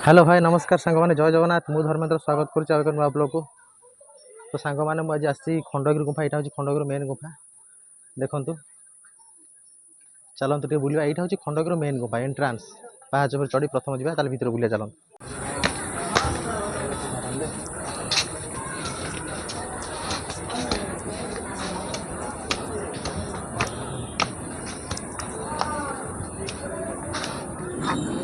Hello भाई नमस्कार सांग मैंने जय जगन्नाथ मु धर्मेंद्र स्वागत करुँ नुआ ब्लॉग को। तो सांग मैंने मुझे आसी खंडगिरी गुफा यहाँ हूँ खंडगिरी मेन गुफा देखु चलते टे बुलवा यहाँ हूँ खंडगिरी मेन गुफा एंट्रांस पाहाच पर चढ़ी प्रथम जावा भर बुलिया चलते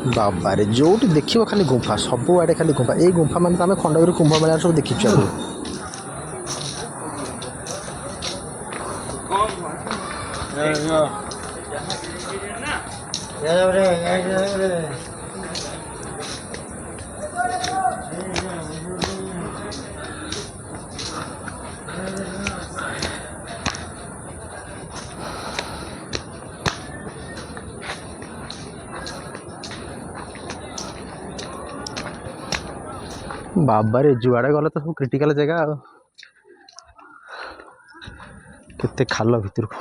बाबारे जो देखिए खाली गुंफा सब आड़े खाली गुंफा ये गुंफा मान आम खंडगिरी कुंभ मेला सब देखी बाबारे जुआड़े गले तो सब क्रिटिकल जगह केते खाल भितर को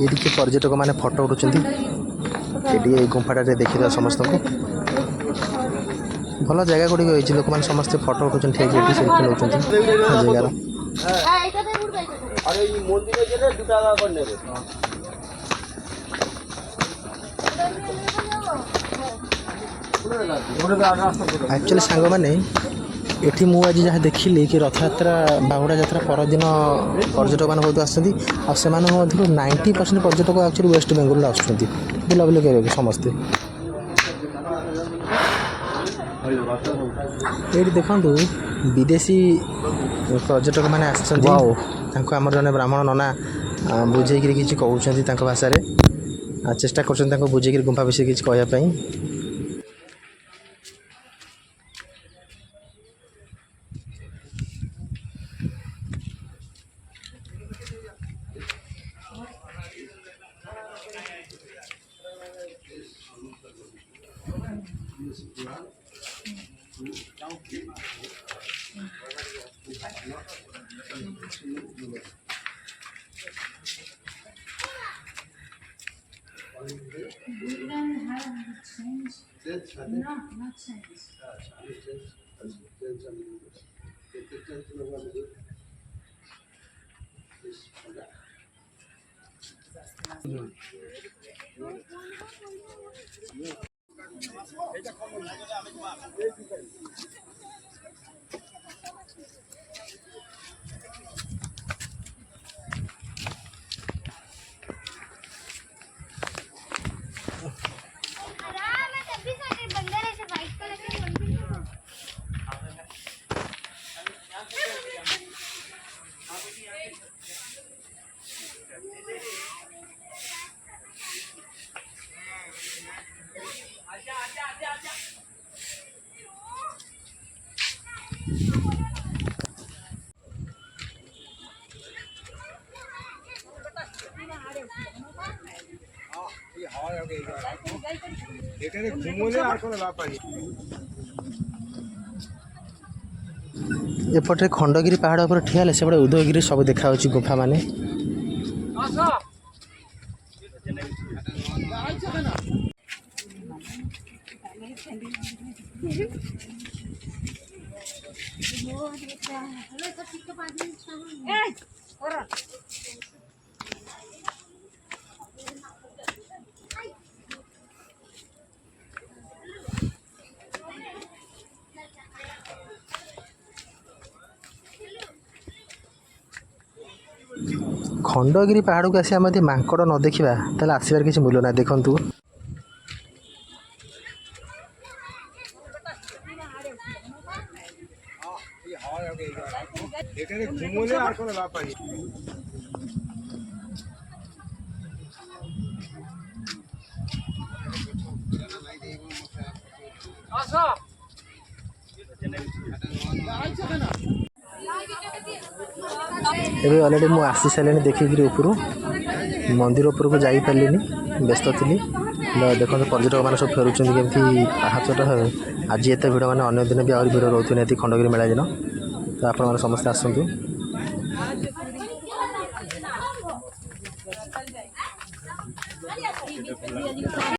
ये पर्यटक मैंने फोटो उठुंट गुंफाटा देखिए समस्त को भल जगह गुड़िक लोक मैंने समस्ते फोटो उठुंट जगार एक्चुअली सांग मैंने ये मुझे जहाँ देखिली कि रथ यात्रा बाहुड़ा यात्रा परदिन पर्यटक मैंने बहुत आसती 90% पर्यटक एक्चुअली वेस्ट बेंगल आसुँच बुलाबुली कर समस्ते ये देखु विदेशी पर्यटक मैंने आमर जन ब्राह्मण नना बुझे कि कहते भाषा चेष्टा कर बुझे गुंफा विषय किसी कहवाई एपटे खंडगिरी पहाड़ पर ठिया से उदयगिरी सब देखा गुफा माने खंडगिरी पहाड़ को आसी आम मांकड़ न देखा तेल आसबार किसी मूल्य ना देखु एबे ऑलरेडी मु आसी सारे देखिकी ऊपर मंदिर उपरको जाई पारलिनी व्यस्त थी देखो पर्यटक मैंने सब फेरुंट कमी पाहाचटा आज एत भिड़ मैंने अन्य दिन भी आहरी भिड़ रोचे निहती खंडगिरी मेला दिन तो आप समस्ते आसतु